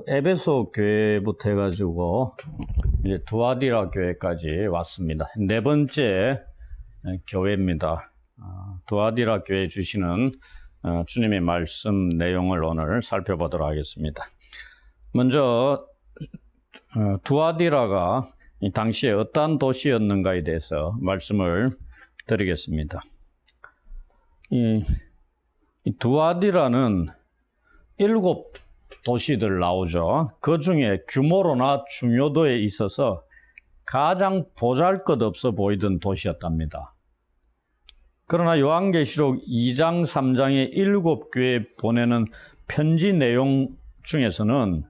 에베소 교회부터 해가지고 이제 두아디라 교회까지 왔습니다. 네 번째 교회입니다. 두아디라 교회 주시는 주님의 말씀 내용을 오늘 살펴보도록 하겠습니다. 먼저 두아디라가 당시에 어떠한 도시였는가에 대해서 말씀을 드리겠습니다. 이 두아디라는 7 도시들 나오죠. 그 중에 규모로나 중요도에 있어서 가장 보잘것없어 보이던 도시였답니다. 그러나 요한계시록 2장, 3장의 7교회에 보내는 편지 내용 중에서는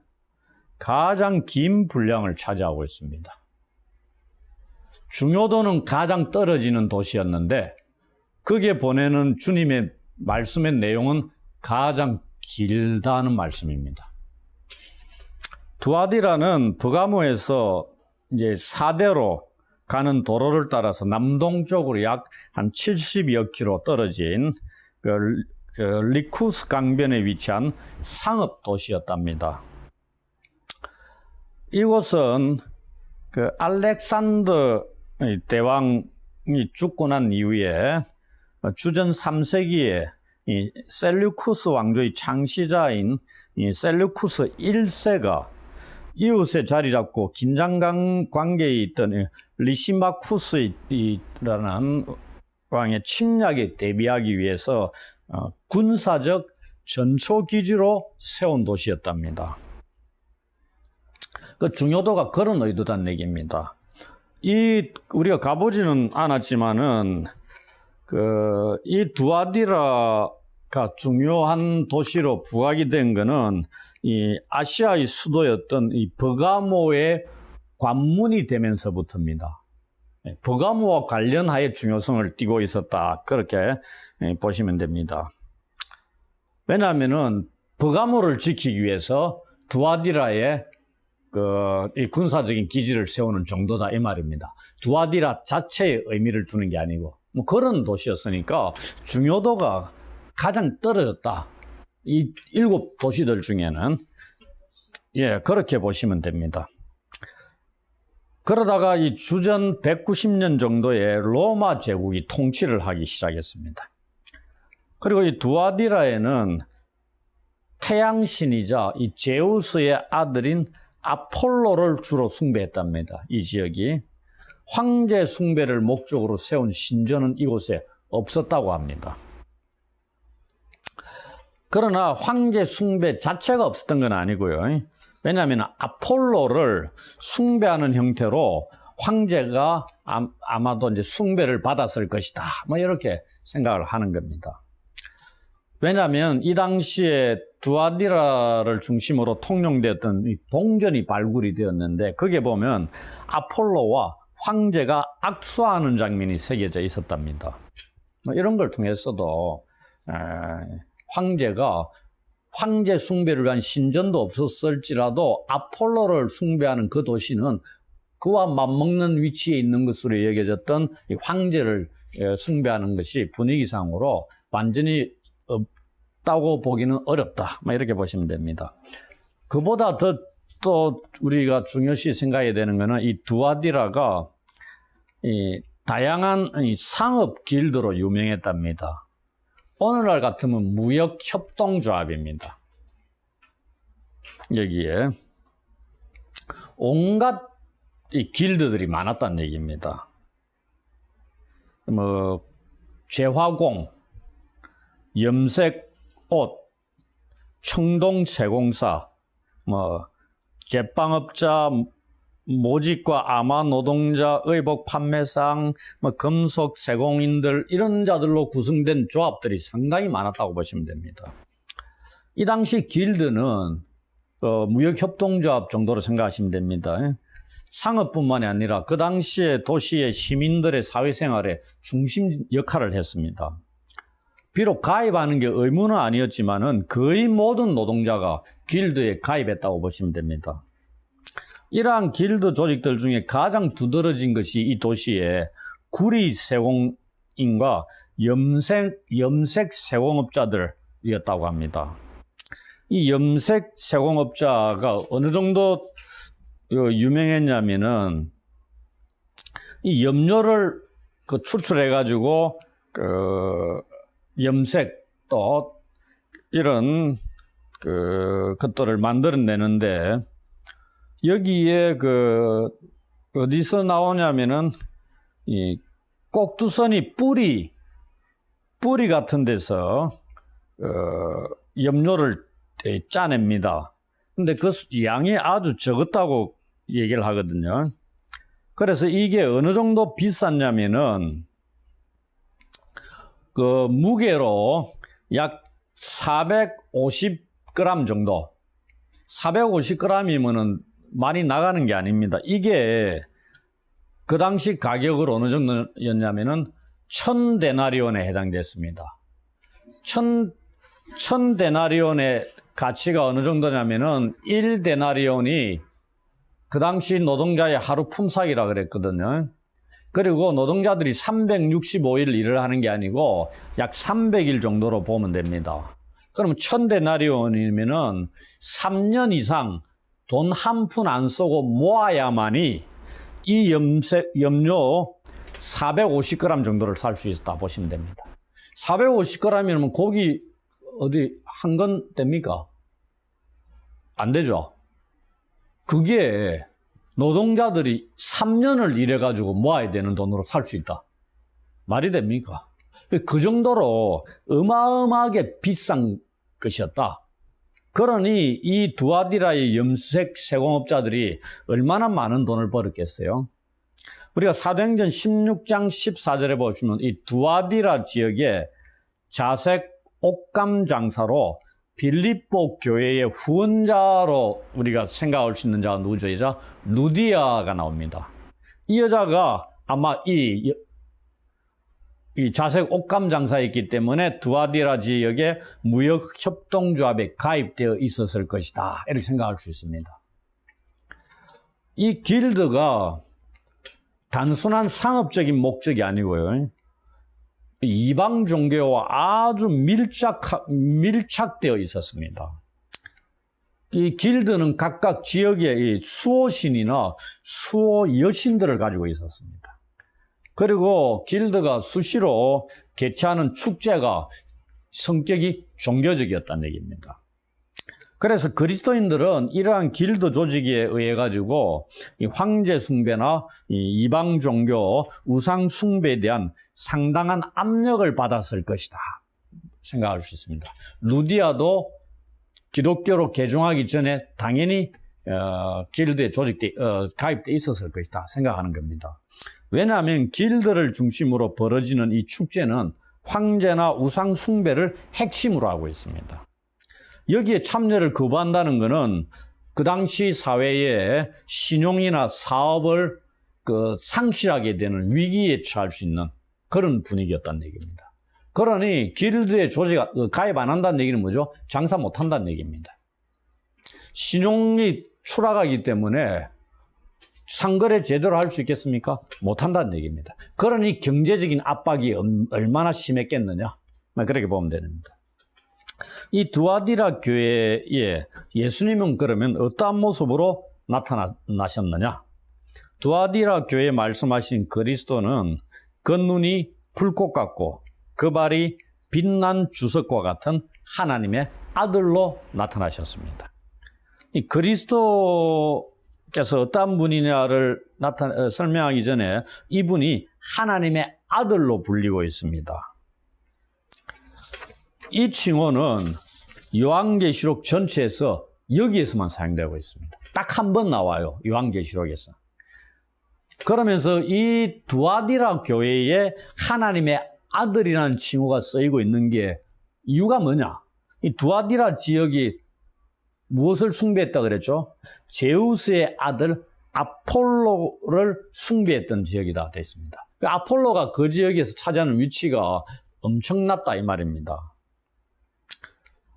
가장 긴 분량을 차지하고 있습니다. 중요도는 가장 떨어지는 도시였는데 거기에 보내는 주님의 말씀의 내용은 가장 길다는 말씀입니다. 두아디라는 버가모에서 이제 사대로 가는 도로를 따라서 남동쪽으로 약 한 70여 킬로 떨어진 그 리쿠스 강변에 위치한 상업 도시였답니다. 이곳은 그 알렉산더 대왕이 죽고 난 이후에 주전 3세기에 이 셀류쿠스 왕조의 창시자인 이 셀류쿠스 1세가 이웃에 자리 잡고 긴장 관계에 있던 리시마쿠스라는 왕의 침략에 대비하기 위해서 군사적 전초기지로 세운 도시였답니다. 그 중요도가 그런 의도단 얘기입니다. 우리가 가보지는 않았지만은 이 두아디라가 중요한 도시로 부각이 된 것은 이 아시아의 수도였던 이 버가모의 관문이 되면서부터입니다. 버가모와 관련하여 중요성을 띠고 있었다. 그렇게 보시면 됩니다. 왜냐하면은 버가모를 지키기 위해서 두아디라에 이 군사적인 기지를 세우는 정도다 이 말입니다. 두아디라 자체의 의미를 두는 게 아니고 뭐 그런 도시였으니까 중요도가 가장 떨어졌다. 이 7 도시들 중에는 그렇게 보시면 됩니다. 그러다가 이 주전 190년 정도에 로마 제국이 통치를 하기 시작했습니다. 그리고 이 두아디라에는 태양신이자 이 제우스의 아들인 아폴로를 주로 숭배했답니다. 이 지역이 황제 숭배를 목적으로 세운 신전은 이곳에 없었다고 합니다. 그러나 황제 숭배 자체가 없었던 건 아니고요. 왜냐하면 아폴로를 숭배하는 형태로 황제가 아마도 이제 숭배를 받았을 것이다. 뭐 이렇게 생각을 하는 겁니다. 왜냐하면 이 당시에 두아디라를 중심으로 통용되었던 동전이 발굴이 되었는데 거기에 보면 아폴로와 황제가 악수하는 장면이 새겨져 있었답니다. 이런 걸 통해서도 황제가 황제 숭배를 위한 신전도 없었을지라도 아폴로를 숭배하는 그 도시는 그와 맞먹는 위치에 있는 것으로 여겨졌던 이 황제를 숭배하는 것이 분위기상으로 완전히 없다고 보기는 어렵다. 이렇게 보시면 됩니다. 그보다 또 우리가 중요시 생각해야 되는 것은 이 두아디라가 다양한 상업 길드로 유명했답니다. 오늘날 같으면 무역협동조합입니다. 여기에 온갖 길드들이 많았다는 얘기입니다. 뭐 재화공, 염색옷, 청동세공사, 뭐 제빵업자, 모직과 아마 노동자, 의복 판매상, 뭐 금속 세공인들 이런 자들로 구성된 조합들이 상당히 많았다고 보시면 됩니다. 이 당시 길드는 무역협동조합 정도로 생각하시면 됩니다. 상업뿐만이 아니라 그 당시에 도시의 시민들의 사회생활에 중심 역할을 했습니다. 비록 가입하는 게 의무는 아니었지만은 거의 모든 노동자가 길드에 가입했다고 보시면 됩니다. 이러한 길드 조직들 중에 가장 두드러진 것이 이 도시의 구리 세공인과 염색 세공업자들이었다고 합니다. 이 염색 세공업자가 어느 정도 유명했냐면은 이 염료를 추출해가지고 염색 또 이런 것들을 만들어내는데 여기에 어디서 나오냐면은 이 꼭두선이 뿌리 같은 데서 염료를 짜냅니다. 근데 그 양이 아주 적었다고 얘기를 하거든요. 그래서 이게 어느 정도 비쌌냐면은 무게로 약 450g 정도. 450g이면은 많이 나가는 게 아닙니다. 이게 그 당시 가격으로 어느 정도였냐면은 1000데나리온에 해당됐습니다. 1000데나리온의 가치가 어느 정도냐면은 1데나리온이 그 당시 노동자의 하루 품삯이라 그랬거든요. 그리고 노동자들이 365일 일을 하는 게 아니고 약 300일 정도로 보면 됩니다. 그러면 1000데나리온이면은 3년 이상 돈 한 푼 안 쓰고 모아야만이 이 염료 450g 정도를 살 수 있다 보시면 됩니다. 450g이면 고기 어디 한 건 됩니까? 안 되죠. 그게 노동자들이 3년을 일해가지고 모아야 되는 돈으로 살 수 있다. 말이 됩니까? 그 정도로 어마어마하게 비싼 것이었다. 그러니 이 두아디라의 염색 세공업자들이 얼마나 많은 돈을 벌었겠어요? 우리가 사도행전 16장 14절에 보시면 이 두아디라 지역에 자색 옷감 장사로 빌립보 교회의 후원자로 우리가 생각할 수 있는 자가 누구죠? 여자 루디아가 나옵니다. 이 여자가 아마 이 자색 옷감 장사였기 때문에 두아디라 지역의 무역 협동조합에 가입되어 있었을 것이다. 이렇게 생각할 수 있습니다. 이 길드가 단순한 상업적인 목적이 아니고요. 이방 종교와 아주 밀착되어 있었습니다. 이 길드는 각각 지역의 수호신이나 수호 여신들을 가지고 있었습니다. 그리고 길드가 수시로 개최하는 축제가 성격이 종교적이었다는 얘기입니다. 그래서 그리스도인들은 이러한 길드 조직에 의해 가지고 이 황제 숭배나 이 이방 종교 우상 숭배에 대한 상당한 압력을 받았을 것이다 생각할 수 있습니다. 루디아도 기독교로 개종하기 전에 당연히 길드에 가입돼 있었을 것이다 생각하는 겁니다. 왜냐하면 길드를 중심으로 벌어지는 이 축제는 황제나 우상 숭배를 핵심으로 하고 있습니다. 여기에 참여를 거부한다는 것은 그 당시 사회에 신용이나 사업을 상실하게 되는 위기에 처할 수 있는 그런 분위기였다는 얘기입니다. 그러니 길드의 조직에 가입 안 한다는 얘기는 뭐죠? 장사 못 한다는 얘기입니다. 신용이 추락하기 때문에 상거래 제대로 할 수 있겠습니까? 못 한다는 얘기입니다. 그러니 경제적인 압박이 얼마나 심했겠느냐? 그렇게 보면 됩니다. 이 두아디라 교회에 예수님은 그러면 어떠한 모습으로 나타나셨느냐? 두아디라 교회에 말씀하신 그리스도는 겉눈이 불꽃 같고 그 발이 빛난 주석과 같은 하나님의 아들로 나타나셨습니다. 이 그리스도께서 어떠한 분이냐를 설명하기 전에 이분이 하나님의 아들로 불리고 있습니다. 이 칭호는 요한계시록 전체에서 여기에서만 사용되고 있습니다. 딱 한 번 나와요. 요한계시록에서. 그러면서 이 두아디라 교회에 하나님의 아들이라는 칭호가 쓰이고 있는 게 이유가 뭐냐? 이 두아디라 지역이 무엇을 숭배했다 그랬죠? 제우스의 아들 아폴로를 숭배했던 지역이다 되어 있습니다. 아폴로가 그 지역에서 차지하는 위치가 엄청났다 이 말입니다.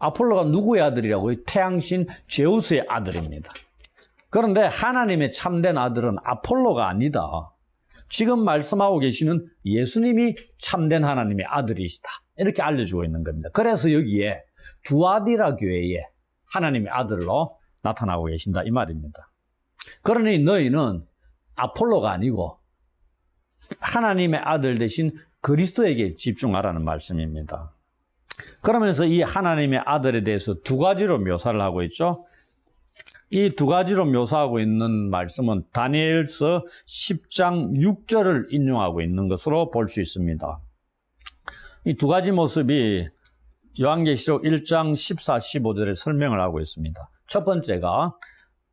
아폴로가 누구의 아들이라고요? 태양신 제우스의 아들입니다. 그런데 하나님의 참된 아들은 아폴로가 아니다. 지금 말씀하고 계시는 예수님이 참된 하나님의 아들이시다. 이렇게 알려주고 있는 겁니다. 그래서 여기에 두아디라 교회에 하나님의 아들로 나타나고 계신다 이 말입니다. 그러니 너희는 아폴로가 아니고 하나님의 아들 대신 그리스도에게 집중하라는 말씀입니다. 그러면서 이 하나님의 아들에 대해서 두 가지로 묘사를 하고 있죠. 이 두 가지로 묘사하고 있는 말씀은 다니엘서 10장 6절을 인용하고 있는 것으로 볼 수 있습니다. 이 두 가지 모습이 요한계시록 1장 14, 15절에 설명을 하고 있습니다. 첫 번째가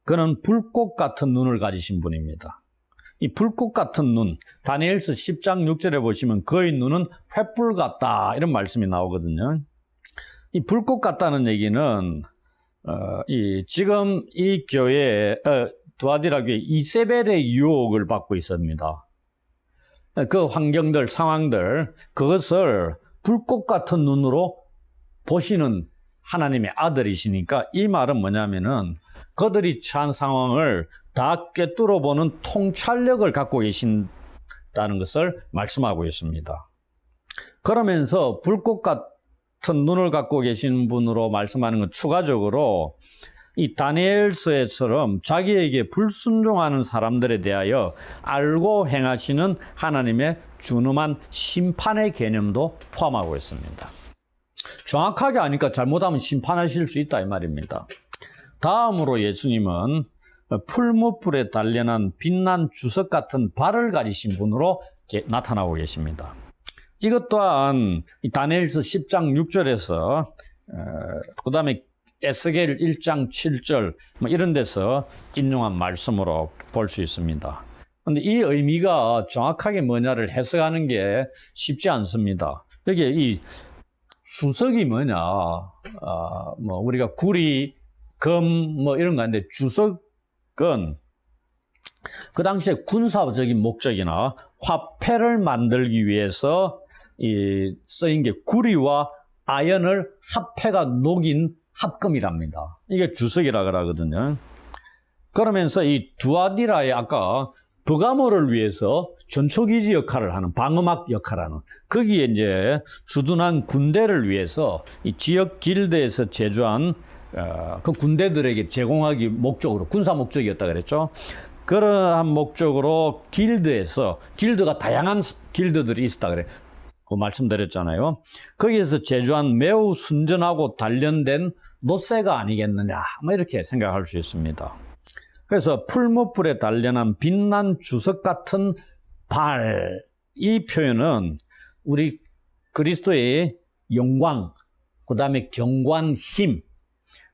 그는 불꽃 같은 눈을 가지신 분입니다. 이 불꽃 같은 눈, 다니엘서 10장 6절에 보시면 그의 눈은 횃불 같다 이런 말씀이 나오거든요. 이 불꽃 같다는 얘기는 지금 이 교회 두아디라 교회 이세벨의 유혹을 받고 있습니다. 그 환경들, 상황들 그것을 불꽃 같은 눈으로 보시는 하나님의 아들이시니까 이 말은 뭐냐면은 그들이 처한 상황을 다 꿰뚫어 보는 통찰력을 갖고 계신다는 것을 말씀하고 있습니다. 그러면서 불꽃 같은 눈을 갖고 계신 분으로 말씀하는 건 추가적으로 이 다니엘서에처럼 자기에게 불순종하는 사람들에 대하여 알고 행하시는 하나님의 준엄한 심판의 개념도 포함하고 있습니다. 정확하게 아니까 잘못하면 심판하실 수 있다 이 말입니다. 다음으로 예수님은 풀무불에 단련한 빛난 주석 같은 발을 가지신 분으로 나타나고 계십니다. 이것 또한 다니엘서 10장 6절에서 그 다음에 에스겔 1장 7절 이런 데서 인용한 말씀으로 볼 수 있습니다. 그런데 이 의미가 정확하게 뭐냐를 해석하는 게 쉽지 않습니다. 여기 이 주석이 뭐냐, 우리가 구리, 금, 이런 거 하는데 주석은 그 당시에 군사적인 목적이나 화폐를 만들기 위해서 쓰인 게 구리와 아연을 합해가 녹인 합금이랍니다. 이게 주석이라 그러거든요. 그러면서 이 두아디라의 아까 버가모를 위해서 전초기지 역할을 하는 방어막 역할을 하는 거기에 이제 주둔한 군대를 위해서 이 지역 길드에서 제조한 그 군대들에게 제공하기 목적으로 군사 목적이었다 그랬죠. 그러한 목적으로 길드가 다양한 길드들이 있었다 그래. 그 말씀드렸잖아요. 거기에서 제조한 매우 순전하고 단련된 노쇠가 아니겠느냐 이렇게 생각할 수 있습니다. 그래서 풀무불에 단련한 빛난 주석 같은 발, 이 표현은 우리 그리스도의 영광, 그 다음에 경관 힘,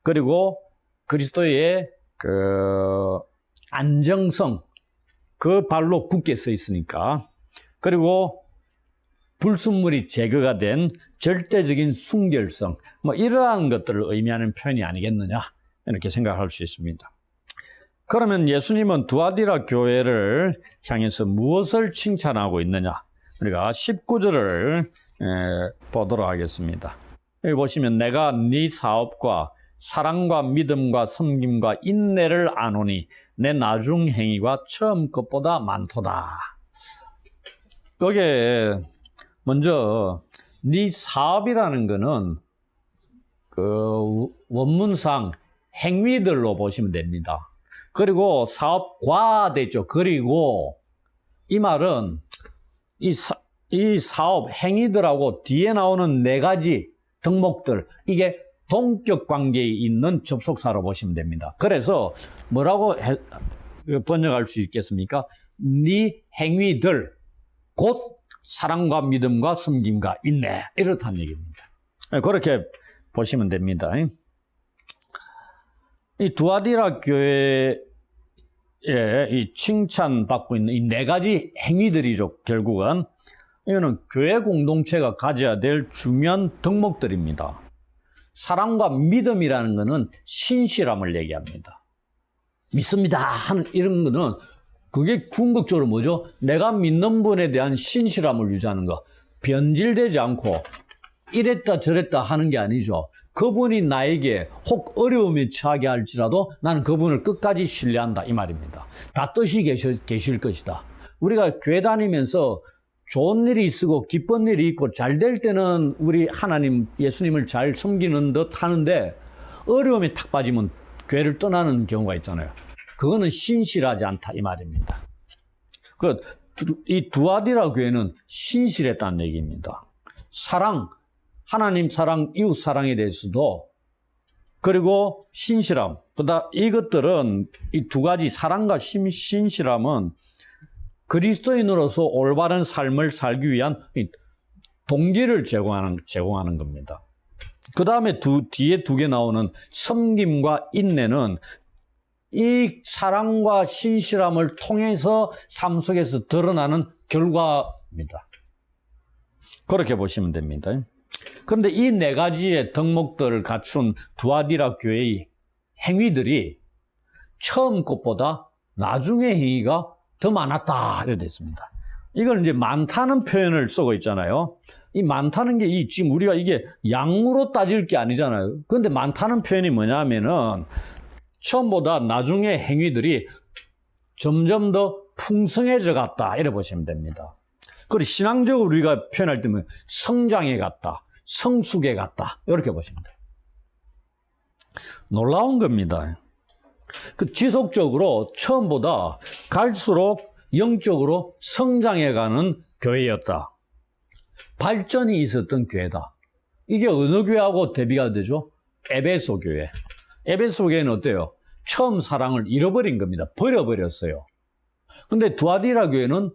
그리고 그리스도의 그 안정성, 그 발로 굳게 서 있으니까, 그리고 불순물이 제거가 된 절대적인 순결성, 이러한 것들을 의미하는 표현이 아니겠느냐 이렇게 생각할 수 있습니다. 그러면 예수님은 두아디라 교회를 향해서 무엇을 칭찬하고 있느냐? 우리가 19절을 보도록 하겠습니다. 여기 보시면 내가 네 사업과 사랑과 믿음과 섬김과 인내를 아노니 내 나중 행위가 처음 것보다 많도다. 여기에 먼저 네 사업이라는 거는 그 원문상 행위들로 보시면 됩니다. 그리고 사업과 되죠. 그리고 이 말은 이 사업 행위들하고 뒤에 나오는 네 가지 덕목들, 이게 동격 관계에 있는 접속사로 보시면 됩니다. 그래서 뭐라고 번역할 수 있겠습니까? 네 행위들, 곧 사랑과 믿음과 섬김과 인내, 이렇다는 얘기입니다. 그렇게 보시면 됩니다. 이 두아디라 교회에 이 칭찬받고 있는 이 네 가지 행위들이죠. 결국은 이거는 교회 공동체가 가져야 될 중요한 덕목들입니다. 사랑과 믿음이라는 것은 신실함을 얘기합니다. 믿습니다 하는 이런 거는 그게 궁극적으로 뭐죠? 내가 믿는 분에 대한 신실함을 유지하는 거. 변질되지 않고 이랬다 저랬다 하는 게 아니죠. 그분이 나에게 혹 어려움에 처하게 할지라도 나는 그분을 끝까지 신뢰한다 이 말입니다. 다 뜻이 계실 것이다. 우리가 교회 다니면서 좋은 일이 있고 기쁜 일이 있고 잘 될 때는 우리 하나님 예수님을 잘 섬기는 듯 하는데 어려움에 탁 빠지면 교회를 떠나는 경우가 있잖아요. 그거는 신실하지 않다 이 말입니다. 이 두아디라 교회는 신실했다는 얘기입니다. 사랑, 하나님 사랑, 이웃 사랑에 대해서도, 그리고 신실함. 이것들은 이 두 가지 사랑과 신실함은 그리스도인으로서 올바른 삶을 살기 위한 동기를 제공하는 겁니다. 그 다음에 뒤에 두 개 나오는 섬김과 인내는 이 사랑과 신실함을 통해서 삶 속에서 드러나는 결과입니다. 그렇게 보시면 됩니다. 그런데 이 네 가지의 덕목들을 갖춘 두아디라 교회의 행위들이 처음 것보다 나중의 행위가 더 많았다 이렇게 됐습니다. 이걸 이제 많다는 표현을 쓰고 있잖아요. 이 많다는 게 지금 우리가 이게 양으로 따질 게 아니잖아요. 그런데 많다는 표현이 뭐냐면은 처음보다 나중의 행위들이 점점 더 풍성해져 갔다 이렇게 보시면 됩니다. 그리고 신앙적으로 우리가 표현할 때는 성장해 갔다, 성숙해 갔다 이렇게 보시면 돼요. 놀라운 겁니다. 지속적으로 처음보다 갈수록 영적으로 성장해가는 교회였다. 발전이 있었던 교회다. 이게 어느 교회하고 대비가 되죠? 에베소 교회. 에베소 교회는 어때요? 처음 사랑을 잃어버린 겁니다. 버려버렸어요. 근데 두아디라 교회는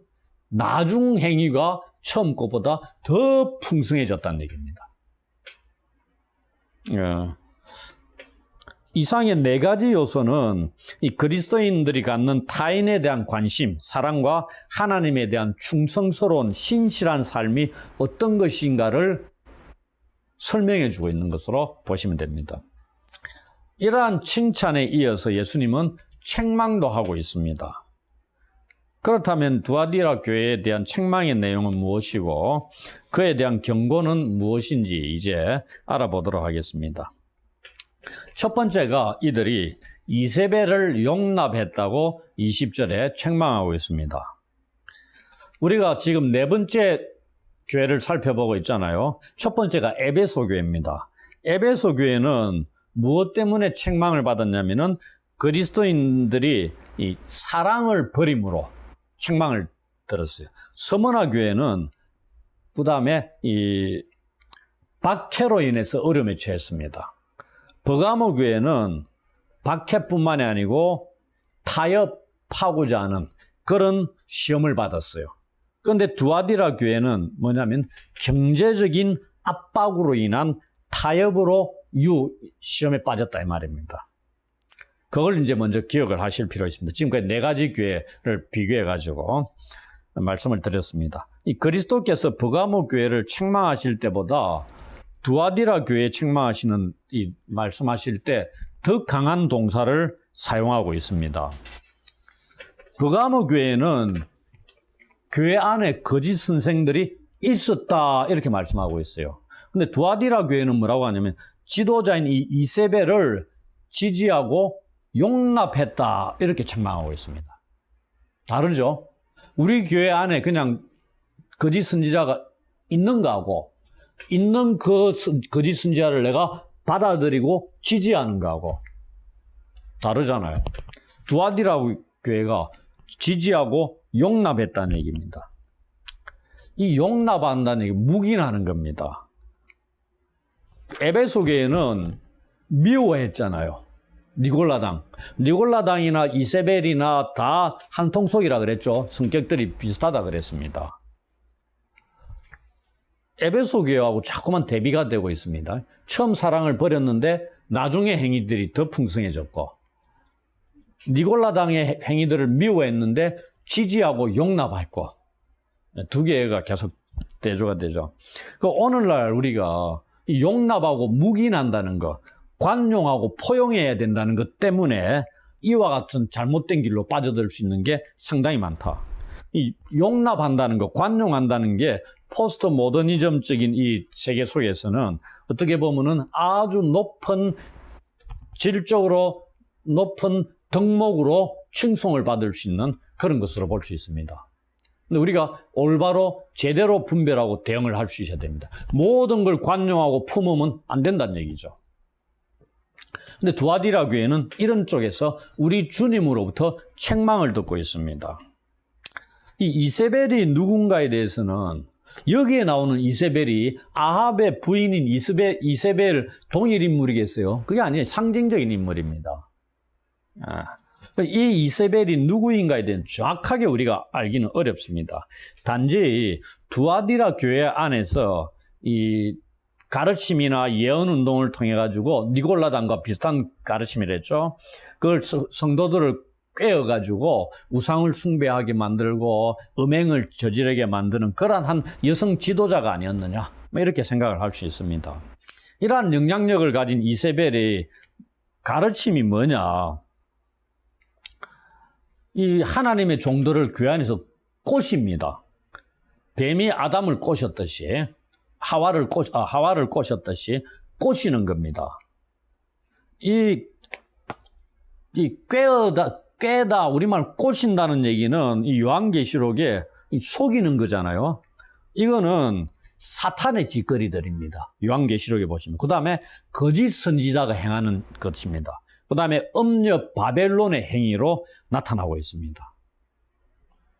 나중 행위가 처음 것보다 더 풍성해졌다는 얘기입니다. 이상의 네 가지 요소는 이 그리스도인들이 갖는 타인에 대한 관심, 사랑과 하나님에 대한 충성스러운 신실한 삶이 어떤 것인가를 설명해 주고 있는 것으로 보시면 됩니다. 이러한 칭찬에 이어서 예수님은 책망도 하고 있습니다. 그렇다면 두아디라 교회에 대한 책망의 내용은 무엇이고 그에 대한 경고는 무엇인지 이제 알아보도록 하겠습니다. 첫 번째가 이들이 이세벨을 용납했다고 20절에 책망하고 있습니다. 우리가 지금 네 번째 교회를 살펴보고 있잖아요. 첫 번째가 에베소 교회입니다. 에베소 교회는 무엇 때문에 책망을 받았냐면은 그리스도인들이 이 사랑을 버림으로 책망을 들었어요. 서머나 교회는 그 다음에 이 박해로 인해서 어려움에 처했습니다. 버가모 교회는 박해뿐만이 아니고 타협하고자 하는 그런 시험을 받았어요. 그런데 두아디라 교회는 뭐냐면 경제적인 압박으로 인한 타협으로 시험에 빠졌다 이 말입니다. 그걸 이제 먼저 기억을 하실 필요가 있습니다. 지금까지 네 가지 교회를 비교해 가지고 말씀을 드렸습니다. 이 그리스도께서 버가모 교회를 책망하실 때보다 두아디라 교회 책망하시는 이 말씀하실 때 더 강한 동사를 사용하고 있습니다. 버가모 교회는 교회 안에 거짓 선생들이 있었다 이렇게 말씀하고 있어요. 근데 두아디라 교회는 뭐라고 하냐면 지도자인 이 이세벨을 지지하고 용납했다 이렇게 책망하고 있습니다. 다르죠? 우리 교회 안에 그냥 거짓 선지자가 있는 거하고 있는 그 거짓 선지자를 내가 받아들이고 지지하는 거하고 다르잖아요. 두아디라 교회가 지지하고 용납했다는 얘기입니다. 이 용납한다는 얘기 묵인하는 겁니다. 에베소 교회는 미워했잖아요. 니골라당이나 이세벨이나 다 한통속이라 그랬죠. 성격들이 비슷하다 그랬습니다. 에베소 교회하고 자꾸만 대비가 되고 있습니다. 처음 사랑을 버렸는데 나중에 행위들이 더 풍성해졌고 니골라당의 행위들을 미워했는데 지지하고 용납했고 두 개가 계속 대조가 되죠. 오늘날 우리가 용납하고 묵인한다는 것, 관용하고 포용해야 된다는 것 때문에 이와 같은 잘못된 길로 빠져들 수 있는 게 상당히 많다. 이 용납한다는 것, 관용한다는 게 포스트 모더니즘적인 이 세계 속에서는 어떻게 보면은 아주 높은 질적으로 높은 덕목으로 칭송을 받을 수 있는 그런 것으로 볼 수 있습니다. 근데 우리가 올바로 제대로 분별하고 대응을 할 수 있어야 됩니다. 모든 걸 관용하고 품으면 안 된다는 얘기죠. 근데 두아디라 교회는 이런 쪽에서 우리 주님으로부터 책망을 듣고 있습니다. 이 이세벨이 누군가에 대해서는 여기에 나오는 이세벨이 아합의 부인인 이세벨 동일 인물이겠어요? 그게 아니에요. 상징적인 인물입니다. 이 이세벨이 누구인가에 대한 정확하게 우리가 알기는 어렵습니다. 단지 두아디라 교회 안에서 이 가르침이나 예언 운동을 통해 가지고 니골라당과 비슷한 가르침이랬죠. 그걸 성도들을 꿰어 가지고 우상을 숭배하게 만들고 음행을 저지르게 만드는 그러한 한 여성 지도자가 아니었느냐, 이렇게 생각을 할 수 있습니다. 이러한 영향력을 가진 이세벨의 가르침이 뭐냐? 이 하나님의 종들을 교회 안에서 꼬십니다. 뱀이 아담을 꼬셨듯이 하와를 꼬셨듯이 꼬시는 겁니다. 이 꿰다 우리말 꼬신다는 얘기는 이 요한계시록에 속이는 거잖아요. 이거는 사탄의 짓거리들입니다. 요한계시록에 보시면. 그 다음에 거짓 선지자가 행하는 것입니다. 그 다음에 음녀 바벨론의 행위로 나타나고 있습니다.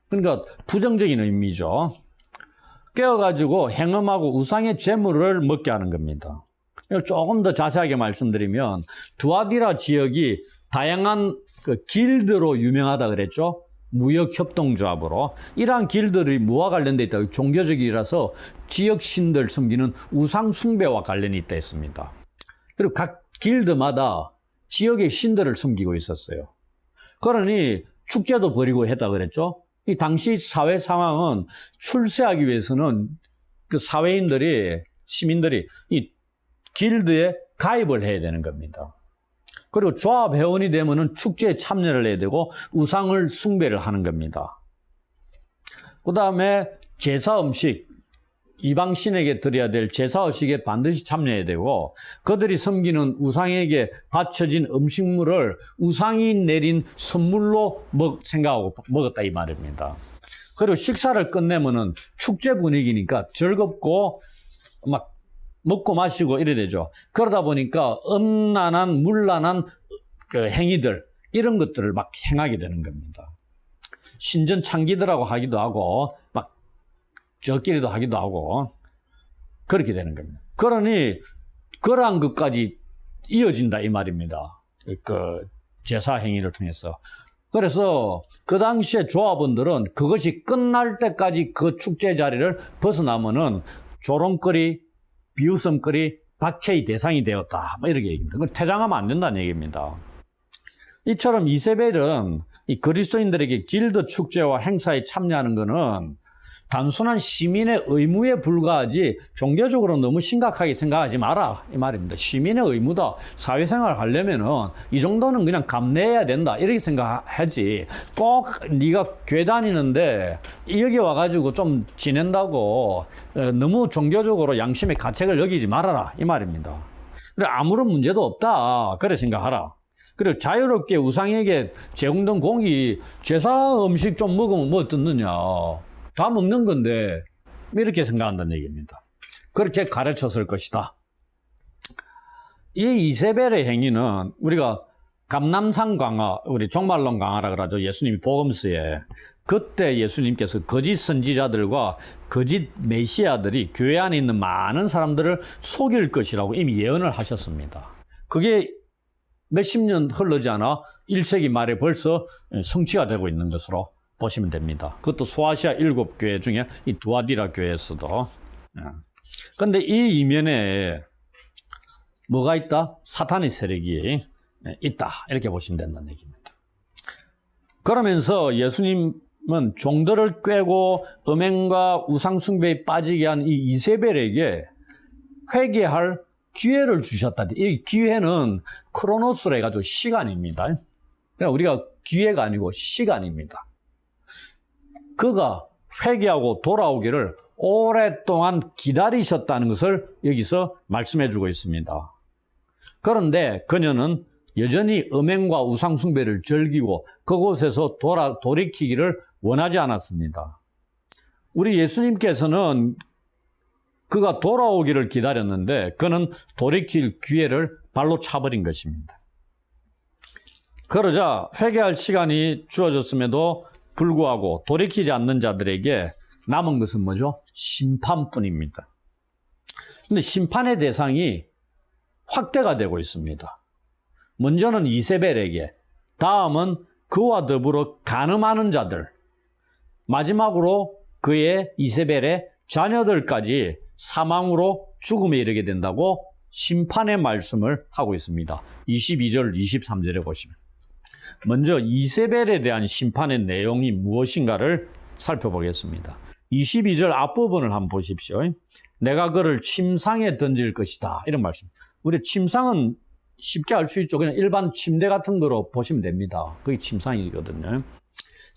그러니까 부정적인 의미죠. 깨어가지고 행음하고 우상의 재물을 먹게 하는 겁니다. 조금 더 자세하게 말씀드리면 두아디라 지역이 다양한 그 길드로 유명하다 그랬죠. 무역협동조합으로. 이러한 길들이 뭐와 관련되어 있다? 종교적이라서 지역 신들 섬기는 우상 숭배와 관련이 있다 했습니다. 그리고 각 길드마다 지역의 신들을 섬기고 있었어요. 그러니 축제도 벌이고 했다 그랬죠. 이 당시 사회 상황은 출세하기 위해서는 그 사회인들이, 시민들이 이 길드에 가입을 해야 되는 겁니다. 그리고 조합 회원이 되면은 축제에 참여를 해야 되고 우상을 숭배를 하는 겁니다. 그 다음에 제사 음식, 이방신에게 드려야 될 제사 음식에 반드시 참여해야 되고, 그들이 섬기는 우상에게 바쳐진 음식물을 우상이 내린 선물로 생각하고 먹었다 이 말입니다. 그리고 식사를 끝내면은 축제 분위기니까 즐겁고 막 먹고 마시고 이래 되죠. 그러다 보니까 음란한 문란한 그 행위들, 이런 것들을 막 행하게 되는 겁니다. 신전 창기들하고 하기도 하고 막 저끼리도 하기도 하고 그렇게 되는 겁니다. 그러니 그러한 것까지 이어진다 이 말입니다. 그 제사 행위를 통해서. 그래서 그 당시에 조합원들은 그것이 끝날 때까지 그 축제 자리를 벗어나면은 조롱거리, 비웃음거리, 박해의 대상이 되었다, 뭐 이렇게 얘기합니다. 그걸 퇴장하면 안 된다는 얘기입니다. 이처럼 이세벨은 이 그리스도인들에게 길드 축제와 행사에 참여하는 것은 단순한 시민의 의무에 불과하지 종교적으로 너무 심각하게 생각하지 마라 이 말입니다. 시민의 의무다. 사회생활을 하려면은 이 정도는 그냥 감내해야 된다 이렇게 생각하지, 꼭 네가 교회 다니는데 여기 와가지고 좀 지낸다고 너무 종교적으로 양심의 가책을 여기지 말아라 이 말입니다. 그래, 아무런 문제도 없다 그래 생각하라. 그리고 자유롭게 우상에게 제공된 공이 제사 음식 좀 먹으면 뭐 어떻느냐, 다 먹는 건데 이렇게 생각한다는 얘기입니다. 그렇게 가르쳤을 것이다. 이 이세벨의 행위는 우리가 감람산 강화, 우리 종말론 강화라 그러죠. 예수님이 복음서에. 그때 예수님께서 거짓 선지자들과 거짓 메시아들이 교회 안에 있는 많은 사람들을 속일 것이라고 이미 예언을 하셨습니다. 그게 몇십 년 흘러지 않아 1세기 말에 벌써 성취가 되고 있는 것으로 보시면 됩니다. 그것도 소아시아 7교회 중에 이 두아디라 교회에서도. 그런데 이 이면에 뭐가 있다? 사탄의 세력이 있다 이렇게 보시면 된다는 얘기입니다. 그러면서 예수님은 종들을 꿰고 음행과 우상숭배에 빠지게 한 이 이세벨에게 회개할 기회를 주셨다. 이 기회는 크로노스로 해가지고 시간입니다. 그냥 우리가 기회가 아니고 시간입니다. 그가 회개하고 돌아오기를 오랫동안 기다리셨다는 것을 여기서 말씀해 주고 있습니다. 그런데 그녀는 여전히 음행과 우상숭배를 즐기고 그곳에서 돌이키기를 원하지 않았습니다. 우리 예수님께서는 그가 돌아오기를 기다렸는데 그는 돌이킬 기회를 발로 차버린 것입니다. 그러자 회개할 시간이 주어졌음에도 불구하고 돌이키지 않는 자들에게 남은 것은 뭐죠? 심판뿐입니다. 근데 심판의 대상이 확대가 되고 있습니다. 먼저는 이세벨에게, 다음은 그와 더불어 간음하는 자들, 마지막으로 그의 이세벨의 자녀들까지 사망으로 죽음에 이르게 된다고 심판의 말씀을 하고 있습니다. 22절, 23절에 보시면. 먼저 이세벨에 대한 심판의 내용이 무엇인가를 살펴보겠습니다. 22절 앞부분을 한번 보십시오. 내가 그를 침상에 던질 것이다. 이런 말씀. 우리 침상은 쉽게 알 수 있죠. 그냥 일반 침대 같은 거로 보시면 됩니다. 그게 침상이거든요.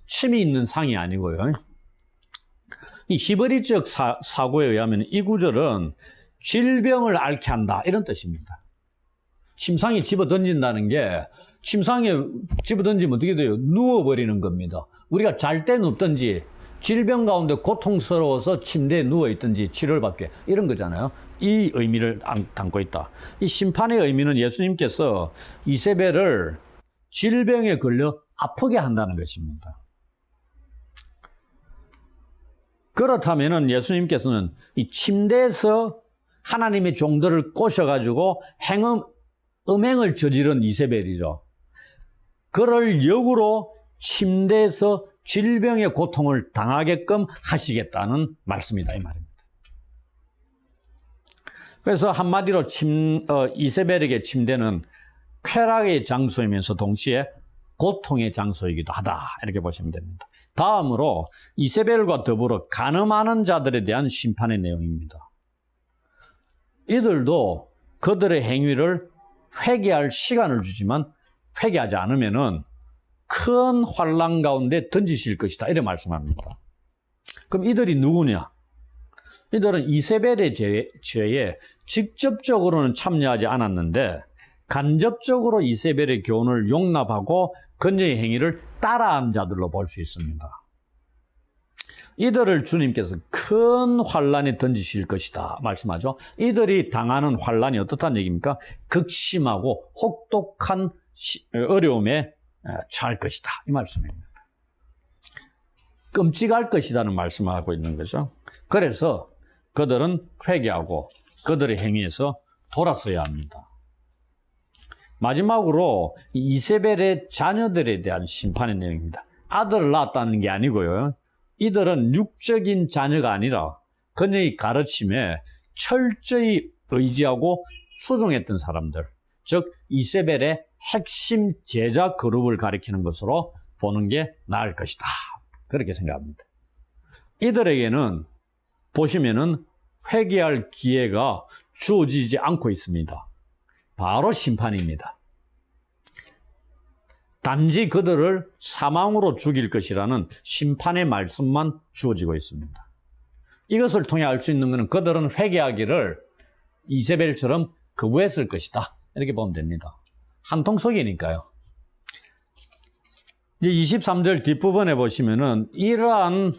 침이 있는 상이 아니고요. 이 히브리적 사고에 의하면 이 구절은 질병을 앓게 한다 이런 뜻입니다. 침상에 집어 던진다는 게 침상에 집어 던지면 어떻게 돼요? 누워버리는 겁니다. 우리가 잘 때 눕든지 질병 가운데 고통스러워서 침대에 누워있든지 치료를 받게 이런 거잖아요. 이 의미를 담고 있다. 이 심판의 의미는 예수님께서 이세벨을 질병에 걸려 아프게 한다는 것입니다. 그렇다면 예수님께서는 이 침대에서 하나님의 종들을 꼬셔가지고 음행을 저지른 이세벨이죠. 그를 역으로 침대에서 질병의 고통을 당하게끔 하시겠다는 말씀이다 이 말입니다. 그래서 한마디로 이세벨에게 침대는 쾌락의 장소이면서 동시에 고통의 장소이기도 하다 이렇게 보시면 됩니다. 다음으로 이세벨과 더불어 간음하는 자들에 대한 심판의 내용입니다. 이들도 그들의 행위를 회개할 시간을 주지만 회개하지 않으면은 큰 환난 가운데 던지실 것이다 이렇게 말씀합니다. 그럼 이들이 누구냐? 이들은 이세벨의 죄에 직접적으로는 참여하지 않았는데 간접적으로 이세벨의 교훈을 용납하고 그녀의 행위를 따라한 자들로 볼 수 있습니다. 이들을 주님께서 큰 환난에 던지실 것이다 말씀하죠. 이들이 당하는 환난이 어떻다는 얘기입니까? 극심하고 혹독한 어려움에 처할 것이다 이 말씀입니다. 끔찍할 것이라는 말씀을 하고 있는 거죠. 그래서 그들은 회개하고 그들의 행위에서 돌아서야 합니다. 마지막으로 이세벨의 자녀들에 대한 심판의 내용입니다. 아들을 낳았다는 게 아니고요. 이들은 육적인 자녀가 아니라 그녀의 가르침에 철저히 의지하고 추종했던 사람들, 즉 이세벨의 핵심 제자 그룹을 가리키는 것으로 보는 게 나을 것이다. 그렇게 생각합니다. 이들에게는 보시면은 회개할 기회가 주어지지 않고 있습니다. 바로 심판입니다. 단지 그들을 사망으로 죽일 것이라는 심판의 말씀만 주어지고 있습니다. 이것을 통해 알 수 있는 것은 그들은 회개하기를 이세벨처럼 거부했을 것이다. 이렇게 보면 됩니다. 한통속이니까요. 이제 23절 뒷부분에 보시면은 이러한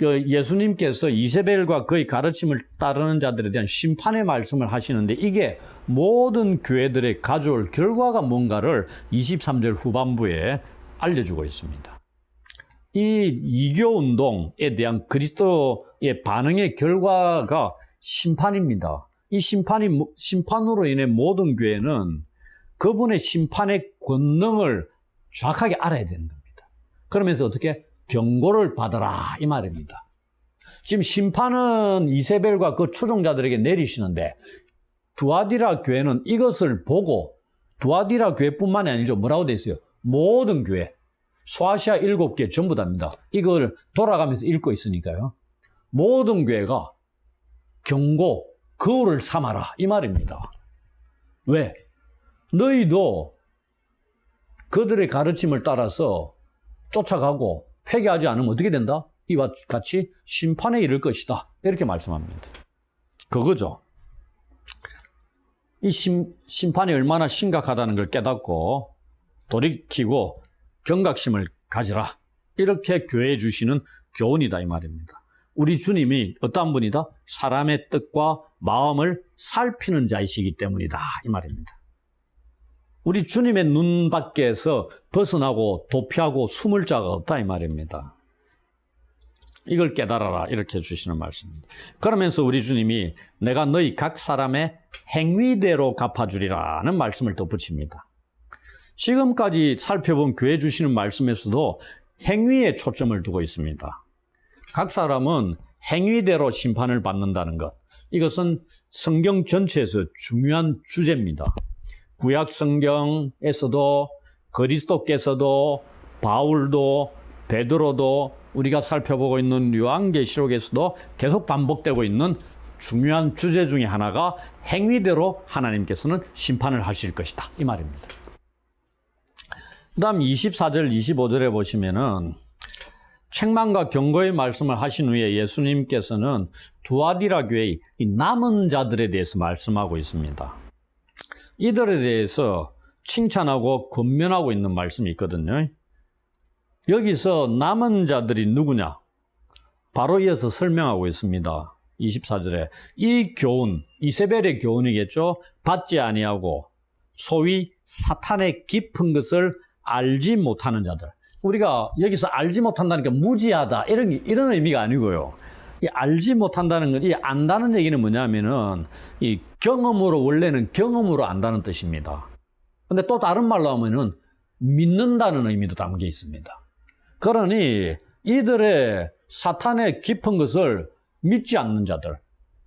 예수님께서 이세벨과 그의 가르침을 따르는 자들에 대한 심판의 말씀을 하시는데 이게 모든 교회들의 가져올 결과가 뭔가를 23절 후반부에 알려주고 있습니다. 이 이교운동에 대한 그리스도의 반응의 결과가 심판입니다. 이 심판으로 인해 모든 교회는 그분의 심판의 권능을 정확하게 알아야 되는 겁니다. 그러면서 어떻게? 경고를 받아라 이 말입니다. 지금 심판은 이세벨과 그 추종자들에게 내리시는데 두아디라 교회는 이것을 보고 두아디라 교회뿐만이 아니죠. 뭐라고 돼 있어요? 모든 교회, 소아시아 7개 전부 다입니다. 이걸 돌아가면서 읽고 있으니까요. 모든 교회가 경고, 거울을 삼아라 이 말입니다. 왜? 너희도 그들의 가르침을 따라서 쫓아가고 회개하지 않으면 어떻게 된다? 이와 같이 심판에 이를 것이다. 이렇게 말씀합니다. 그거죠. 이 심판이 얼마나 심각하다는 걸 깨닫고 돌이키고 경각심을 가지라. 이렇게 교회에 주시는 교훈이다 이 말입니다. 우리 주님이 어떤 분이다? 사람의 뜻과 마음을 살피는 자이시기 때문이다 이 말입니다. 우리 주님의 눈 밖에서 벗어나고 도피하고 숨을 자가 없다 이 말입니다. 이걸 깨달아라 이렇게 해주시는 말씀입니다. 그러면서 우리 주님이 내가 너희 각 사람의 행위대로 갚아주리라는 말씀을 덧붙입니다. 지금까지 살펴본 교회 주시는 말씀에서도 행위에 초점을 두고 있습니다. 각 사람은 행위대로 심판을 받는다는 것, 이것은 성경 전체에서 중요한 주제입니다. 구약 성경에서도 그리스도께서도 바울도 베드로도 우리가 살펴보고 있는 요한계시록에서도 계속 반복되고 있는 중요한 주제 중에 하나가 행위대로 하나님께서는 심판을 하실 것이다 이 말입니다. 그 다음 24절 25절에 보시면은 책망과 경고의 말씀을 하신 후에 예수님께서는 두아디라 교회의 남은 자들에 대해서 말씀하고 있습니다. 이들에 대해서 칭찬하고 권면하고 있는 말씀이 있거든요. 여기서 남은 자들이 누구냐? 바로 이어서 설명하고 있습니다. 24절에 이 교훈, 이세벨의 교훈이겠죠. 받지 아니하고 소위 사탄의 깊은 것을 알지 못하는 자들. 우리가 여기서 알지 못한다니까 무지하다 이런 의미가 아니고요. 이 알지 못한다는 건, 이 안다는 얘기는 뭐냐면은 이 경험으로, 원래는 경험으로 안다는 뜻입니다. 근데 또 다른 말로 하면은 믿는다는 의미도 담겨 있습니다. 그러니 이들의 사탄의 깊은 것을 믿지 않는 자들,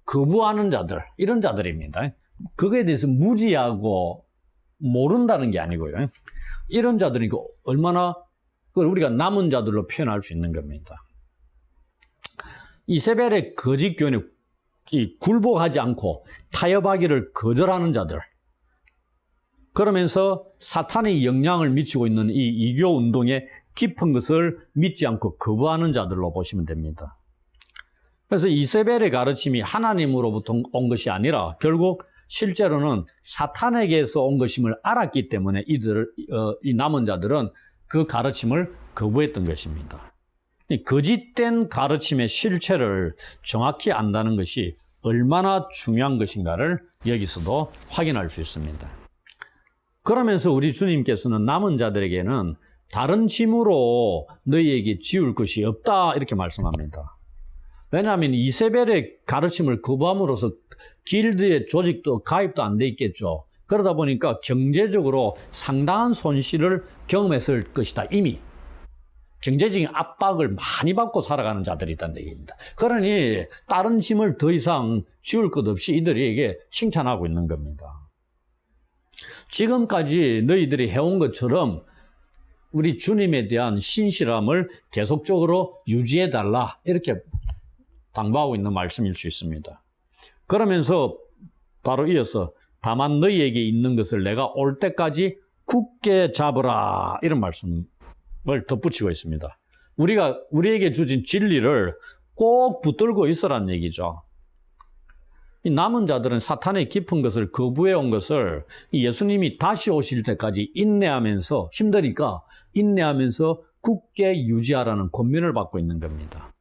거부하는 자들, 이런 자들입니다. 그거에 대해서 무지하고 모른다는 게 아니고요. 이런 자들이 얼마나 그걸 우리가 남은 자들로 표현할 수 있는 겁니다. 이세벨의 거짓 교훈에 굴복하지 않고 타협하기를 거절하는 자들, 그러면서 사탄의 영향을 미치고 있는 이 이교 운동의 깊은 것을 믿지 않고 거부하는 자들로 보시면 됩니다. 그래서 이세벨의 가르침이 하나님으로부터 온 것이 아니라 결국 실제로는 사탄에게서 온 것임을 알았기 때문에 이 남은 자들은 그 가르침을 거부했던 것입니다. 거짓된 가르침의 실체를 정확히 안다는 것이 얼마나 중요한 것인가를 여기서도 확인할 수 있습니다. 그러면서 우리 주님께서는 남은 자들에게는 다른 짐으로 너희에게 지울 것이 없다 이렇게 말씀합니다. 왜냐하면 이세벨의 가르침을 거부함으로써 길드의 조직도 가입도 안 돼 있겠죠. 그러다 보니까 경제적으로 상당한 손실을 경험했을 것이다. 이미 경제적인 압박을 많이 받고 살아가는 자들이 있다는 얘기입니다. 그러니 다른 짐을 더 이상 지울 것 없이 이들에게 칭찬하고 있는 겁니다. 지금까지 너희들이 해온 것처럼 우리 주님에 대한 신실함을 계속적으로 유지해달라 이렇게 당부하고 있는 말씀일 수 있습니다. 그러면서 바로 이어서 다만 너희에게 있는 것을 내가 올 때까지 굳게 잡으라 이런 말씀을 덧붙이고 있습니다. 우리에게 주신 진리를 꼭 붙들고 있으라는 얘기죠. 이 남은 자들은 사탄의 깊은 것을 거부해 온 것을 예수님이 다시 오실 때까지 인내하면서, 힘드니까 인내하면서 굳게 유지하라는 권면을 받고 있는 겁니다.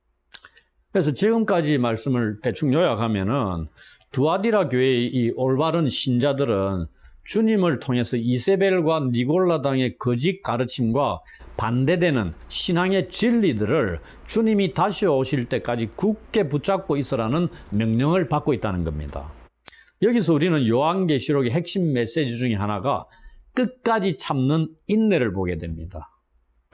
그래서 지금까지 말씀을 대충 요약하면은 두아디라 교회의 이 올바른 신자들은 주님을 통해서 이세벨과 니골라당의 거짓 가르침과 반대되는 신앙의 진리들을 주님이 다시 오실 때까지 굳게 붙잡고 있으라는 명령을 받고 있다는 겁니다. 여기서 우리는 요한계시록의 핵심 메시지 중에 하나가 끝까지 참는 인내를 보게 됩니다.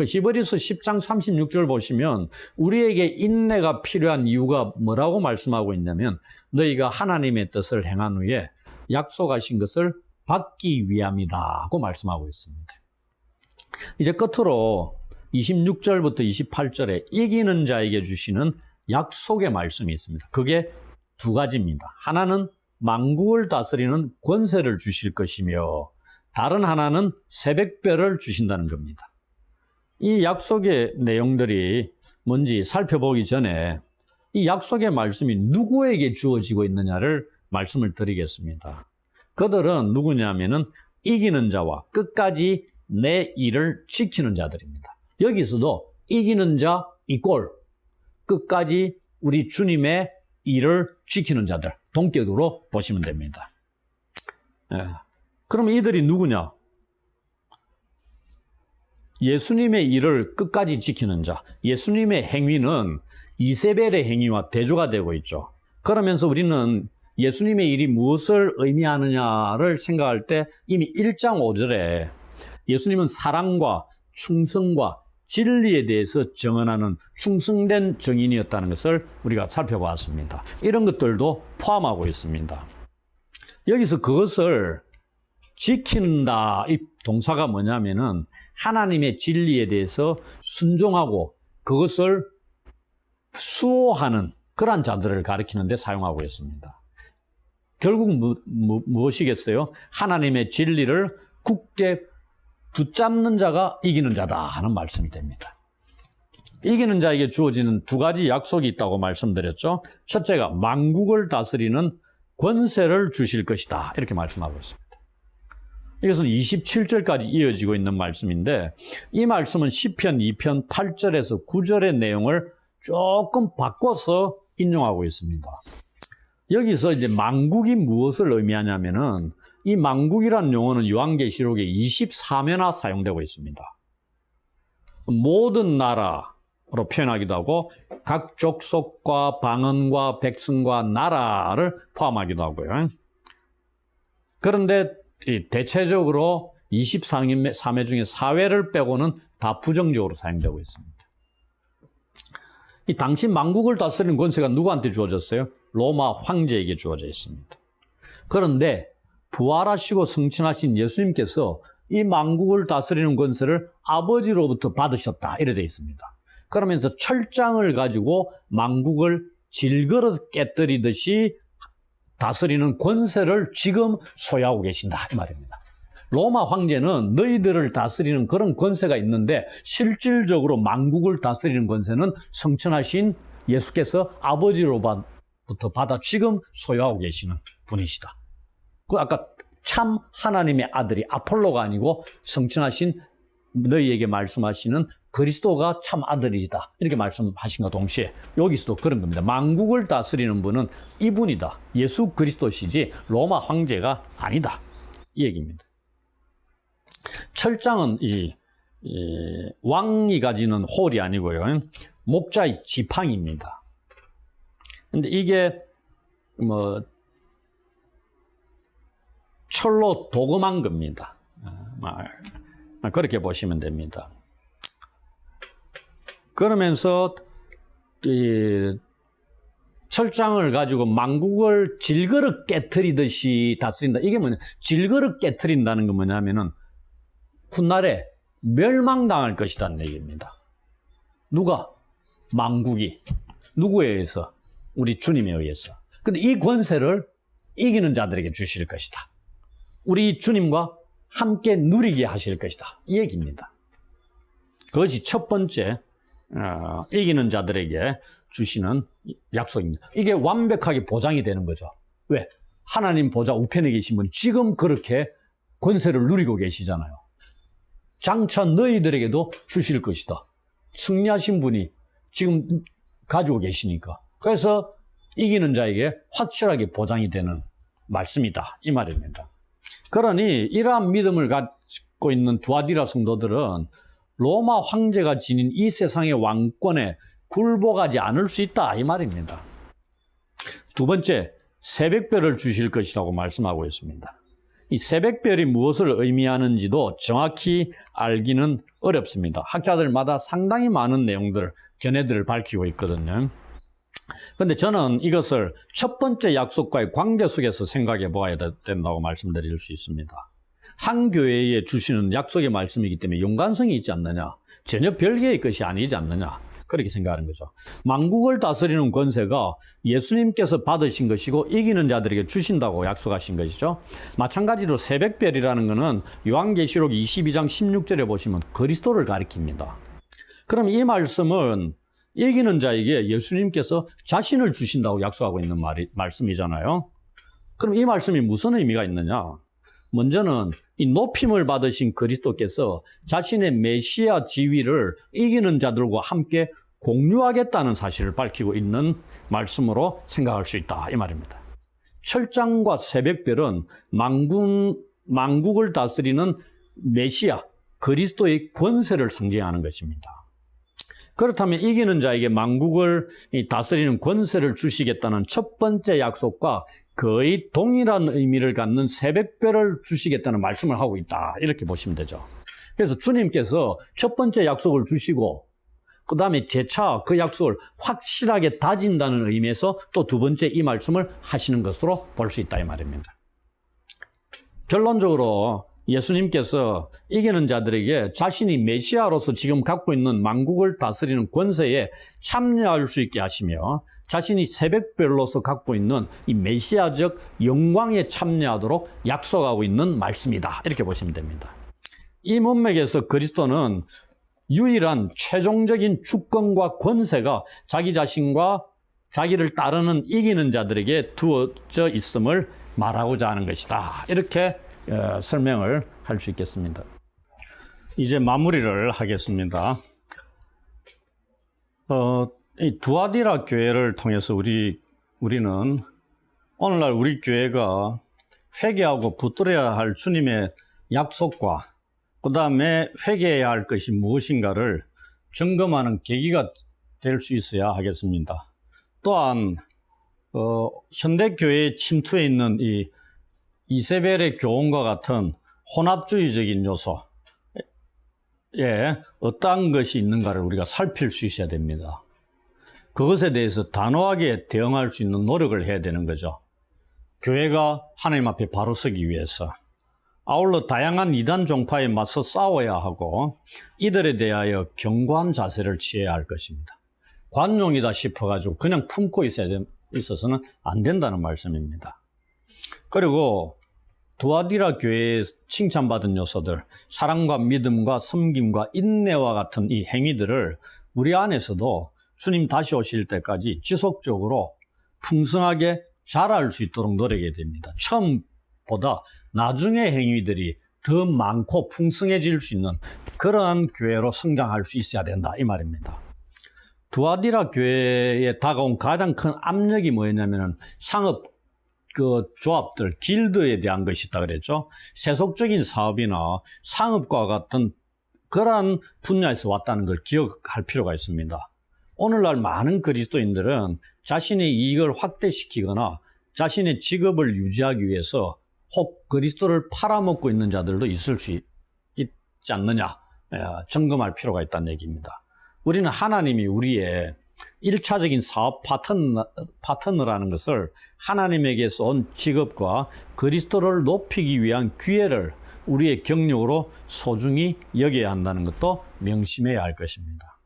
히브리서 10장 36절 보시면 우리에게 인내가 필요한 이유가 뭐라고 말씀하고 있냐면 너희가 하나님의 뜻을 행한 후에 약속하신 것을 받기 위함이다 고 말씀하고 있습니다. 이제 끝으로 26절부터 28절에 이기는 자에게 주시는 약속의 말씀이 있습니다. 그게 두 가지입니다. 하나는 만국을 다스리는 권세를 주실 것이며 다른 하나는 새벽별을 주신다는 겁니다. 이 약속의 내용들이 뭔지 살펴보기 전에 이 약속의 말씀이 누구에게 주어지고 있느냐를 말씀을 드리겠습니다. 그들은 누구냐면은 이기는 자와 끝까지 내 일을 지키는 자들입니다. 여기서도 이기는 자 이꼴 끝까지 우리 주님의 일을 지키는 자들 동격으로 보시면 됩니다. 그럼 이들이 누구냐? 예수님의 일을 끝까지 지키는 자, 예수님의 행위는 이세벨의 행위와 대조가 되고 있죠. 그러면서 우리는 예수님의 일이 무엇을 의미하느냐를 생각할 때 이미 1장 5절에 예수님은 사랑과 충성과 진리에 대해서 정언하는 충성된 증인이었다는 것을 우리가 살펴보았습니다. 이런 것들도 포함하고 있습니다. 여기서 그것을 지킨다, 이 동사가 뭐냐면은 하나님의 진리에 대해서 순종하고 그것을 수호하는 그러한 자들을 가리키는 데 사용하고 있습니다. 결국 무엇이겠어요? 하나님의 진리를 굳게 붙잡는 자가 이기는 자다 하는 말씀이 됩니다. 이기는 자에게 주어지는 두 가지 약속이 있다고 말씀드렸죠. 첫째가 만국을 다스리는 권세를 주실 것이다, 이렇게 말씀하고 있습니다. 이것은 27절까지 이어지고 있는 말씀인데, 이 말씀은 시편 2편 8절에서 9절의 내용을 조금 바꿔서 인용하고 있습니다. 여기서 이제 만국이 무엇을 의미하냐면은, 이 만국이라는 용어는 요한계시록에 24매나 사용되고 있습니다. 모든 나라로 표현하기도 하고 각 족속과 방언과 백성과 나라를 포함하기도 하고요. 그런데 대체적으로 23회 중에 4회를 빼고는 다 부정적으로 사용되고 있습니다. 이 당시 만국을 다스리는 권세가 누구한테 주어졌어요? 로마 황제에게 주어져 있습니다. 그런데 부활하시고 승천하신 예수님께서 이 만국을 다스리는 권세를 아버지로부터 받으셨다, 이래 되어 있습니다. 그러면서 철장을 가지고 만국을 질그릇 깨뜨리듯이 다스리는 권세를 지금 소유하고 계신다, 이 말입니다. 로마 황제는 너희들을 다스리는 그런 권세가 있는데 실질적으로 만국을 다스리는 권세는 성천하신 예수께서 아버지로부터 받아 지금 소유하고 계시는 분이시다. 그 아까 참 하나님의 아들이 아폴로가 아니고 성천하신 너희에게 말씀하시는 그리스도가 참 아들이다, 이렇게 말씀하신 것과 동시에 여기서도 그런 겁니다. 만국을 다스리는 분은 이분이다, 예수 그리스도시지 로마 황제가 아니다, 이 얘기입니다. 철장은 이 왕이 가지는 홀이 아니고요, 목자의 지팡이입니다. 근데 이게 철로 도금한 겁니다. 그렇게 보시면 됩니다. 그러면서 이 철장을 가지고 만국을 질그릇 깨트리듯이 다스린다. 이게 뭐냐? 질그릇 깨트린다는 건 뭐냐면은 훗날에 멸망당할 것이라는 얘기입니다. 누가? 만국이. 누구에 의해서? 우리 주님에 의해서. 근데 이 권세를 이기는 자들에게 주실 것이다. 우리 주님과 함께 누리게 하실 것이다, 이 얘기입니다. 그것이 첫 번째 이기는 자들에게 주시는 약속입니다. 이게 완벽하게 보장이 되는 거죠. 왜? 하나님 보좌 우편에 계신 분이 지금 그렇게 권세를 누리고 계시잖아요. 장차 너희들에게도 주실 것이다. 승리하신 분이 지금 가지고 계시니까. 그래서 이기는 자에게 확실하게 보장이 되는 말씀이다, 이 말입니다. 그러니 이러한 믿음을 갖고 있는 두아디라 성도들은 로마 황제가 지닌 이 세상의 왕권에 굴복하지 않을 수 있다, 이 말입니다. 두 번째, 새벽별을 주실 것이라고 말씀하고 있습니다. 이 새벽별이 무엇을 의미하는지도 정확히 알기는 어렵습니다. 학자들마다 상당히 많은 내용들, 견해들을 밝히고 있거든요. 그런데 저는 이것을 첫 번째 약속과의 관계 속에서 생각해 보아야 된다고 말씀드릴 수 있습니다. 한 교회에 주시는 약속의 말씀이기 때문에 연관성이 있지 않느냐, 전혀 별개의 것이 아니지 않느냐, 그렇게 생각하는 거죠. 만국을 다스리는 권세가 예수님께서 받으신 것이고 이기는 자들에게 주신다고 약속하신 것이죠. 마찬가지로 새벽별이라는 것은 요한계시록 22장 16절에 보시면 그리스도를 가리킵니다. 그럼 이 말씀은 이기는 자에게 예수님께서 자신을 주신다고 약속하고 있는 말씀이잖아요. 그럼 이 말씀이 무슨 의미가 있느냐? 먼저는 이 높임을 받으신 그리스도께서 자신의 메시아 지위를 이기는 자들과 함께 공유하겠다는 사실을 밝히고 있는 말씀으로 생각할 수 있다, 이 말입니다. 철장과 새벽별은 만국을 다스리는 메시아, 그리스도의 권세를 상징하는 것입니다. 그렇다면 이기는 자에게 만국을 다스리는 권세를 주시겠다는 첫 번째 약속과 거의 동일한 의미를 갖는 새벽별을 주시겠다는 말씀을 하고 있다. 이렇게 보시면 되죠. 그래서 주님께서 첫 번째 약속을 주시고 그 다음에 재차 그 약속을 확실하게 다진다는 의미에서 또 두 번째 이 말씀을 하시는 것으로 볼 수 있다 이 말입니다. 결론적으로 예수님께서 이기는 자들에게 자신이 메시아로서 지금 갖고 있는 만국을 다스리는 권세에 참여할 수 있게 하시며 자신이 새벽별로서 갖고 있는 이 메시아적 영광에 참여하도록 약속하고 있는 말씀이다. 이렇게 보시면 됩니다. 이 문맥에서 그리스도는 유일한 최종적인 주권과 권세가 자기 자신과 자기를 따르는 이기는 자들에게 두어져 있음을 말하고자 하는 것이다. 이렇게 설명을 할 수 있겠습니다. 이제 마무리를 하겠습니다. 이 두아디라 교회를 통해서 우리는 오늘날 우리 교회가 회개하고 붙들어야 할 주님의 약속과 그 다음에 회개해야 할 것이 무엇인가를 점검하는 계기가 될 수 있어야 하겠습니다. 또한 현대 교회의 침투해 있는 이 이세벨의 교훈과 같은 혼합주의적인 요소에 어떠한 것이 있는가를 우리가 살필 수 있어야 됩니다. 그것에 대해서 단호하게 대응할 수 있는 노력을 해야 되는 거죠. 교회가 하나님 앞에 바로 서기 위해서. 아울러 다양한 이단 종파에 맞서 싸워야 하고 이들에 대하여 견고한 자세를 취해야 할 것입니다. 관용이다 싶어가지고 그냥 품고 있어서는 안 된다는 말씀입니다. 그리고 두아디라 교회에 칭찬받은 요소들, 사랑과 믿음과 섬김과 인내와 같은 이 행위들을 우리 안에서도 주님 다시 오실 때까지 지속적으로 풍성하게 자랄 수 있도록 노력해야 됩니다. 처음보다 나중의 행위들이 더 많고 풍성해질 수 있는 그러한 교회로 성장할 수 있어야 된다 이 말입니다. 두아디라 교회에 다가온 가장 큰 압력이 뭐였냐면은 상업 조합들, 길드에 대한 것이 있다 그랬죠. 세속적인 사업이나 상업과 같은 그러한 분야에서 왔다는 걸 기억할 필요가 있습니다. 오늘날 많은 그리스도인들은 자신의 이익을 확대시키거나 자신의 직업을 유지하기 위해서 혹 그리스도를 팔아먹고 있는 자들도 있을 수 있지 않느냐 점검할 필요가 있다는 얘기입니다. 우리는 하나님이 우리의 1차적인 사업 파트너라는 것을 하나님에게서 온 직업과 그리스도를 높이기 위한 기회를 우리의 경력으로 소중히 여겨야 한다는 것도 명심해야 할 것입니다.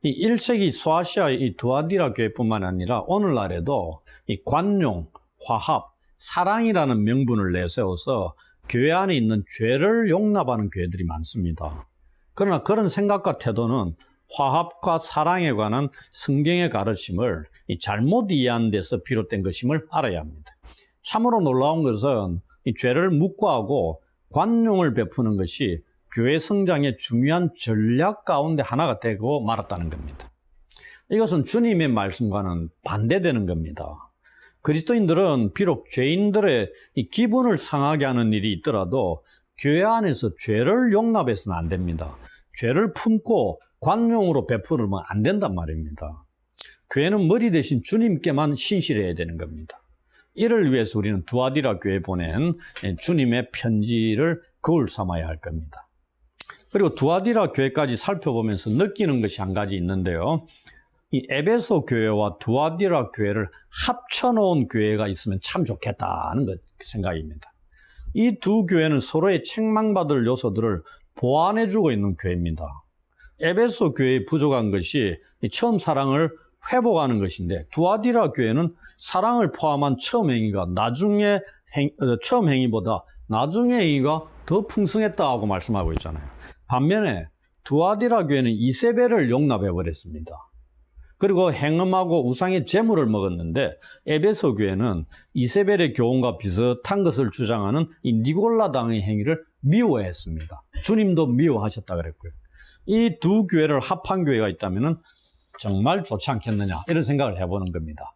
이 1세기 소아시아의 이 두아디라 교회뿐만 아니라 오늘날에도 이 관용, 화합, 사랑이라는 명분을 내세워서 교회 안에 있는 죄를 용납하는 교회들이 많습니다. 그러나 그런 생각과 태도는 화합과 사랑에 관한 성경의 가르침을 잘못 이해한 데서 비롯된 것임을 알아야 합니다. 참으로 놀라운 것은 이 죄를 묵과하고 관용을 베푸는 것이 교회 성장의 중요한 전략 가운데 하나가 되고 말았다는 겁니다. 이것은 주님의 말씀과는 반대되는 겁니다. 그리스도인들은 비록 죄인들의 이 기분을 상하게 하는 일이 있더라도 교회 안에서 죄를 용납해서는 안 됩니다. 죄를 품고 관용으로 베풀면 안 된단 말입니다. 교회는 머리 대신 주님께만 신실해야 되는 겁니다. 이를 위해서 우리는 두아디라 교회에 보낸 주님의 편지를 거울 삼아야 할 겁니다. 그리고 두아디라 교회까지 살펴보면서 느끼는 것이 한 가지 있는데요. 이 에베소 교회와 두아디라 교회를 합쳐놓은 교회가 있으면 참 좋겠다는 생각입니다. 이 두 교회는 서로의 책망받을 요소들을 보완해주고 있는 교회입니다. 에베소 교회의 부족한 것이 처음 사랑을 회복하는 것인데 두아디라 교회는 사랑을 포함한 처음 행위가 처음 행위보다 나중의 행위가 더 풍성했다고 말씀하고 있잖아요. 반면에 두아디라 교회는 이세벨을 용납해버렸습니다. 그리고 행음하고 우상의 제물을 먹었는데 에베소 교회는 이세벨의 교훈과 비슷한 것을 주장하는 이 니골라당의 행위를 미워했습니다. 주님도 미워하셨다 그랬고요. 이 두 교회를 합한 교회가 있다면 정말 좋지 않겠느냐 이런 생각을 해보는 겁니다.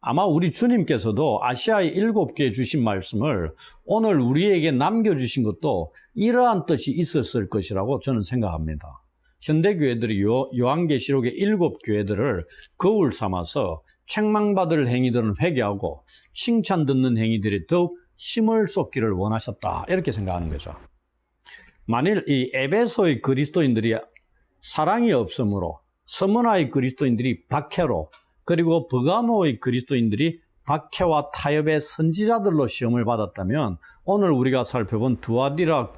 아마 우리 주님께서도 아시아의 7교회 주신 말씀을 오늘 우리에게 남겨주신 것도 이러한 뜻이 있었을 것이라고 저는 생각합니다. 현대교회들이 요한계시록의 7교회들을 거울 삼아서 책망받을 행위들은 회개하고 칭찬 듣는 행위들이 더욱 힘을 쏟기를 원하셨다, 이렇게 생각하는 거죠. 만일 이 에베소의 그리스도인들이 사랑이 없으므로 스무나의 그리스도인들이 박해로, 그리고 버가모의 그리스도인들이 박해와 타협의 선지자들로 시험을 받았다면 오늘 우리가 살펴본 두아디라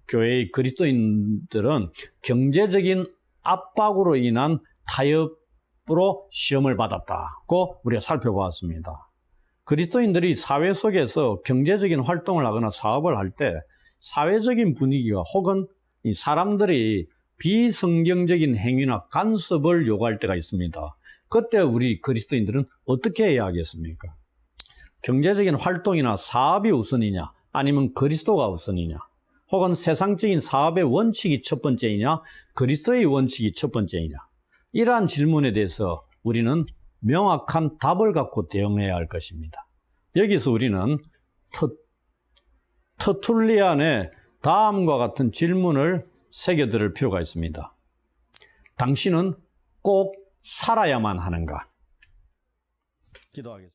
교회의 그리스도인들은 경제적인 압박으로 인한 타협으로 시험을 받았다고 우리가 살펴보았습니다. 그리스도인들이 사회 속에서 경제적인 활동을 하거나 사업을 할 때 사회적인 분위기가 혹은 이 사람들이 비성경적인 행위나 간섭을 요구할 때가 있습니다. 그때 우리 그리스도인들은 어떻게 해야 하겠습니까? 경제적인 활동이나 사업이 우선이냐, 아니면 그리스도가 우선이냐, 혹은 세상적인 사업의 원칙이 첫 번째이냐, 그리스도의 원칙이 첫 번째이냐, 이러한 질문에 대해서 우리는 명확한 답을 갖고 대응해야 할 것입니다. 여기서 우리는 터툴리안의 다음과 같은 질문을 새겨들을 필요가 있습니다. 당신은 꼭 살아야만 하는가? 기도하겠습니다.